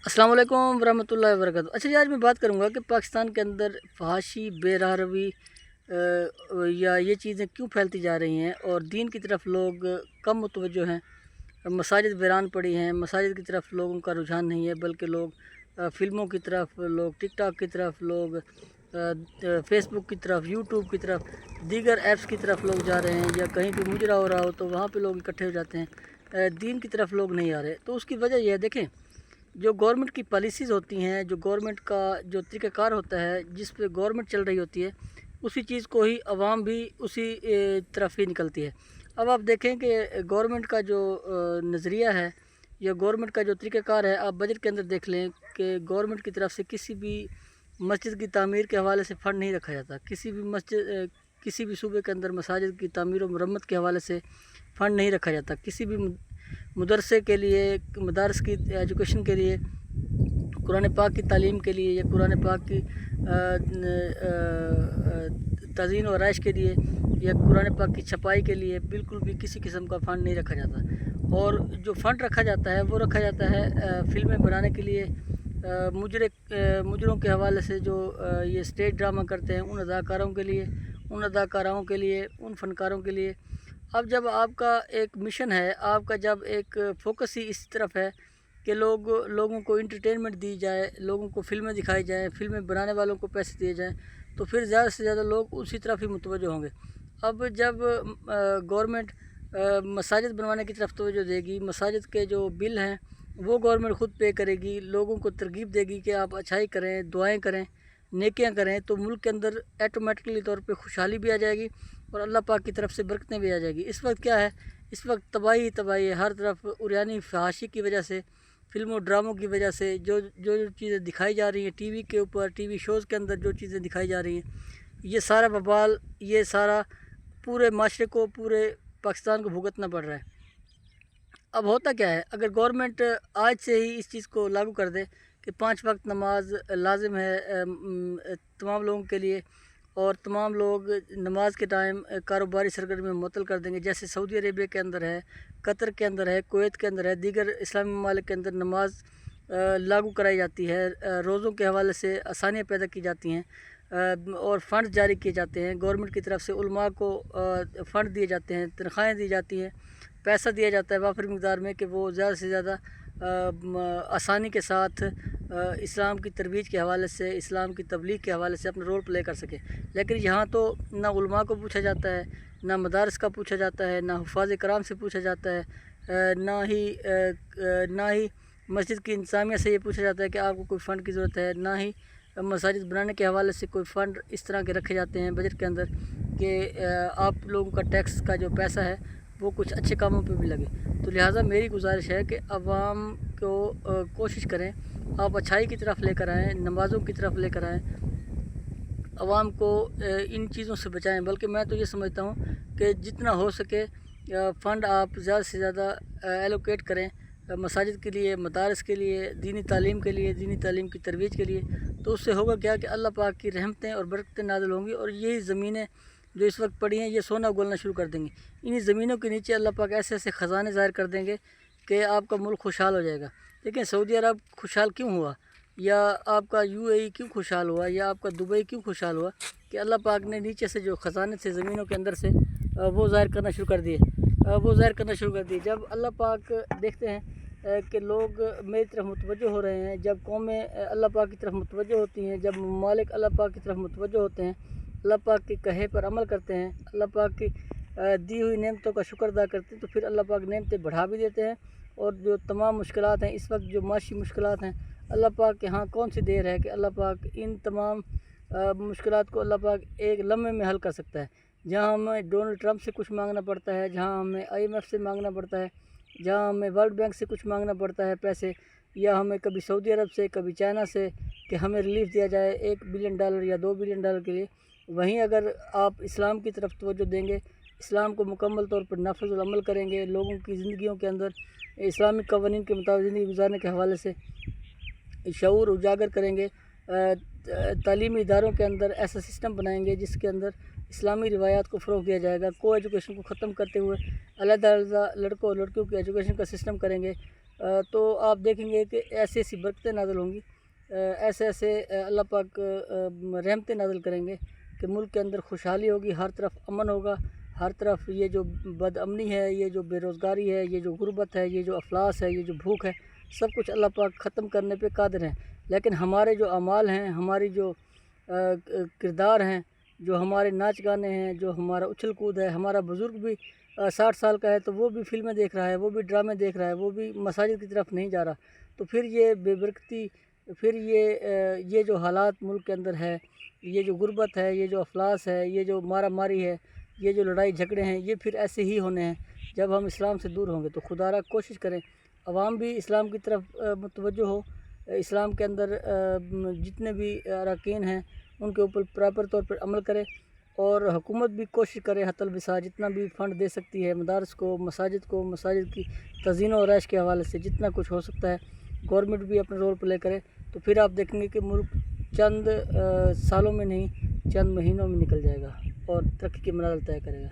अस्सलाम वालेकुम वरहमतुल्लाहि वबरकातुहू। अच्छा जी, आज मैं बात करूंगा कि पाकिस्तान के अंदर फहाशी बेराहरवी या ये चीज़ें क्यों फैलती जा रही हैं और दीन की तरफ लोग कम मुतवज्जो हैं। मसाजिद वीरान पड़ी हैं, मसाजिद की तरफ लोगों का रुझान नहीं है, बल्कि लोग फ़िल्मों की तरफ, लोग टिकटॉक की तरफ, लोग फ़ेसबुक की तरफ, यूट्यूब की तरफ, दीगर ऐप्स की तरफ लोग जा रहे हैं, या कहीं पे मुजरा हो रहा हो तो वहाँ पे लोग इकट्ठे हो जाते हैं। दीन की तरफ लोग नहीं आ रहे। तो उसकी वजह यह है, देखें, जो गवर्नमेंट की पॉलिसीज़ होती हैं, जो गवर्नमेंट का जो तरीक़ाकार होता है, जिस पे गवर्नमेंट चल रही होती है, उसी चीज़ को ही अवाम भी उसी तरफ ही निकलती है। अब आप देखें कि गवर्नमेंट का जो नज़रिया है या गवर्नमेंट का जो तरीक़ाकार है, आप बजट के अंदर देख लें कि गवर्नमेंट की तरफ से किसी भी मस्जिद की तामीर के हवाले से फ़ंड नहीं रखा जाता। किसी भी सूबे के अंदर मसाजिद की तामीर व मरम्मत के हवाले से फ़ंड नहीं रखा जाता। किसी भी मदरसे के लिए, मदारस की एजुकेशन के लिए, कुरान पाक की तालीम के लिए या कुरान पाक की तज़ीन व आराइश के लिए या कुरान पाक की छपाई के लिए बिल्कुल भी किसी किस्म का फ़ंड नहीं रखा जाता। और जो फ़ंड रखा जाता है वो रखा जाता है फ़िल्में बनाने के लिए, मुजरों के हवाले से जो ये स्टेज ड्रामा करते हैं उन अदाकारों के लिए, उन फ़नकारों के लिए। अब जब आपका एक मिशन है, आपका जब एक फ़ोकस ही इस तरफ है कि लोगों को एंटरटेनमेंट दी जाए, लोगों को फ़िल्में दिखाई जाएँ, फ़िल्में बनाने वालों को पैसे दिए जाएँ, तो फिर ज़्यादा से ज़्यादा लोग उसी तरफ ही मुतवज्जो होंगे। अब जब गवर्नमेंट मसाजिद बनवाने की तरफ तवज्जो देगी, मसाजिद के जो बिल हैं वो गवर्नमेंट ख़ुद पे करेगी, लोगों को तरगीब देगी कि आप अच्छाई करें, दुआएँ करें, नेकियां करें, तो मुल्क के अंदर ऑटोमेटिकली तौर पे खुशहाली भी आ जाएगी और अल्लाह पाक की तरफ से बरकतें भी आ जाएगी। इस वक्त क्या है, इस वक्त तबाही तबाही है, हर तरफ उरियानी फहाशी की वजह से, फिल्मों ड्रामों की वजह से जो जो चीज़ें दिखाई जा रही हैं टीवी के ऊपर, टीवी शोज़ के अंदर जो चीज़ें दिखाई जा रही हैं, ये सारा बवाल, ये सारा पूरे माशरे को, पूरे पाकिस्तान को भुगतना पड़ रहा है। अब होता क्या है, अगर गवर्नमेंट आज से ही इस चीज़ को लागू कर दे कि 5 वक्त नमाज लाजिम है तमाम लोगों के लिए, और तमाम लोग नमाज के टाइम कारोबारी सरगर्मी में मुअत्तल कर देंगे, जैसे सऊदी अरेबिया के अंदर है, कतर के अंदर है, कुवैत के अंदर है, दीगर इस्लामी ममालिक के अंदर नमाज लागू कराई जाती है, रोज़ों के हवाले से आसानियाँ पैदा की जाती हैं, और फ़ंड जारी किए जाते हैं गवर्नमेंट की तरफ से, उलमा को फ़ंड दिए जाते हैं, तनख्वाहें दी जाती हैं, पैसा दिया जाता है वाफिर मकदार में कि वो ज़्यादा से ज़्यादा आसानी के साथ इस्लाम की तरवीज के हवाले से, इस्लाम की तबलीग के हवाले से अपना रोल प्ले कर सके। लेकिन यहाँ तो ना उलमा को पूछा जाता है, ना मदारस का पूछा जाता है, ना हुफ़ाज़ कराम से पूछा जाता है, ना ही मस्जिद की इंतज़ामिया से ये पूछा जाता है कि आपको कोई फ़ंड की ज़रूरत है, ना ही मसाजिद बनाने के हवाले से कोई फ़ंड इस तरह के रखे जाते हैं बजट के अंदर कि आप लोगों का टैक्स का जो पैसा है वो कुछ अच्छे कामों पे भी लगे। तो लिहाजा मेरी गुजारिश है कि अवाम को कोशिश करें, आप अच्छाई की तरफ लेकर आएँ, नमाज़ों की तरफ लेकर आएँ, अवाम को इन चीज़ों से बचाएं। बल्कि मैं तो ये समझता हूँ कि जितना हो सके फ़ंड आप ज़्यादा से ज़्यादा एलोकेट करें मसाजिद के लिए, मदारस के लिए, दीनी तालीम के लिए, दीनी तालीम की तरवीज के लिए। तो उससे होगा क्या कि अल्लाह पाक की रहमतें और बरकतें नाज़िल होंगी, और यही ज़मीनें जो इस वक्त पड़ी हैं ये सोना उगलना शुरू कर देंगी। इन्हीं ज़मीनों के नीचे अल्लाह पाक ऐसे ऐसे ख़जाने ज़ाहिर कर देंगे कि आपका मुल्क खुशहाल हो जाएगा। देखें, सऊदी अरब खुशहाल क्यों हुआ, या आपका यूएई क्यों खुशहाल हुआ, या आपका दुबई क्यों खुशहाल हुआ, कि अल्लाह पाक ने नीचे से जो ख़जाने थे ज़मीनों के अंदर से वो ज़ाहिर करना शुरू कर दिए, जब अल्लाह पाक देखते हैं कि लोग मेरी तरफ मुतवज्जो हो रहे हैं, जब कौमें अल्लाह पाक की तरफ मुतवज्जो होती हैं, जब ममालिक अल्लाह पाक की तरफ मुतवज्जो होते हैं, अल्लाह पाक के कहे पर अमल करते हैं, अल्लाह पाक की दी हुई नेमतों का शुक्र अदा करते हैं, तो फिर अल्लाह पाक नेमतें बढ़ा भी देते हैं। और जो तमाम मुश्किलात हैं इस वक्त, जो माशी मुश्किलात हैं, अल्लाह पाक के यहाँ कौन सी देर है कि अल्लाह पाक इन तमाम मुश्किलात को अल्लाह पाक एक लम्हे में हल कर सकता है। जहाँ हमें डोनाल्ड ट्रंप से कुछ मांगना पड़ता है, जहाँ हमें IMF से मांगना पड़ता है, जहाँ हमें वर्ल्ड बैंक से कुछ मांगना पड़ता है पैसे, या हमें कभी सऊदी अरब से, कभी चाइना से कि हमें रिलीफ दिया जाए $1 बिलियन या $2 बिलियन के लिए, वहीं अगर आप इस्लाम की तरफ तवज्जो देंगे, इस्लाम को मुकम्मल तौर पर नाफिज़ अमल करेंगे, लोगों की ज़िंदगियों के अंदर इस्लामिक कवानीन के मुताबिक ज़िंदगी गुजारने के हवाले से शऊर उजागर करेंगे, तालीमी इदारों के अंदर ऐसा सिस्टम बनाएंगे जिसके अंदर इस्लामी रिवायात को फ़रोग़ दिया जाएगा, को एजुकेशन को ख़त्म करते हुए अलग-अलग लड़कों और लड़कियों की एजुकेशन का सिस्टम करेंगे, تو آپ دیکھیں گے کہ ایسی ایسی برکتیں نازل ہوں گی، ایسے ایسے اللہ پاک رحمتیں نازل کریں گے کہ ملک کے اندر خوشحالی ہوگی، ہر طرف امن ہوگا، ہر طرف یہ جو بد امنی ہے، یہ جو بے روزگاری ہے، یہ جو غربت ہے، یہ جو افلاس ہے، یہ جو بھوک ہے، سب کچھ اللہ پاک ختم کرنے پہ قادر ہیں۔ لیکن ہمارے جو اعمال ہیں، ہماری جو کردار ہیں، جو ہمارے ناچ گانے ہیں، جو ہمارا اچھل کود ہے، ہمارا بزرگ بھی 60 سال کا ہے تو وہ بھی فلمیں دیکھ رہا ہے، وہ بھی ڈرامے دیکھ رہا ہے، وہ بھی مساجد کی طرف نہیں جا رہا، تو پھر یہ بے برکتی، پھر یہ جو حالات ملک کے اندر ہے، یہ جو غربت ہے، یہ جو افلاس ہے، یہ جو مارا ماری ہے، یہ جو لڑائی جھگڑے ہیں، یہ پھر ایسے ہی ہونے ہیں جب ہم اسلام سے دور ہوں گے۔ تو خدا را کوشش کریں عوام بھی اسلام کی طرف متوجہ ہو، اسلام کے اندر جتنے بھی اراکین ہیں ان کے اوپر پراپر طور پر عمل کرے، اور حکومت بھی کوشش کرے حتی الوسع جتنا بھی فنڈ دے سکتی ہے مدارس کو، مساجد کی تزئین و آرائش کے حوالے سے جتنا کچھ ہو سکتا ہے گورنمنٹ بھی اپنا رول پلے کرے، تو پھر آپ دیکھیں گے کہ ملک چند سالوں میں نہیں چند مہینوں میں نکل جائے گا اور ترقی کی منزل طے کرے گا۔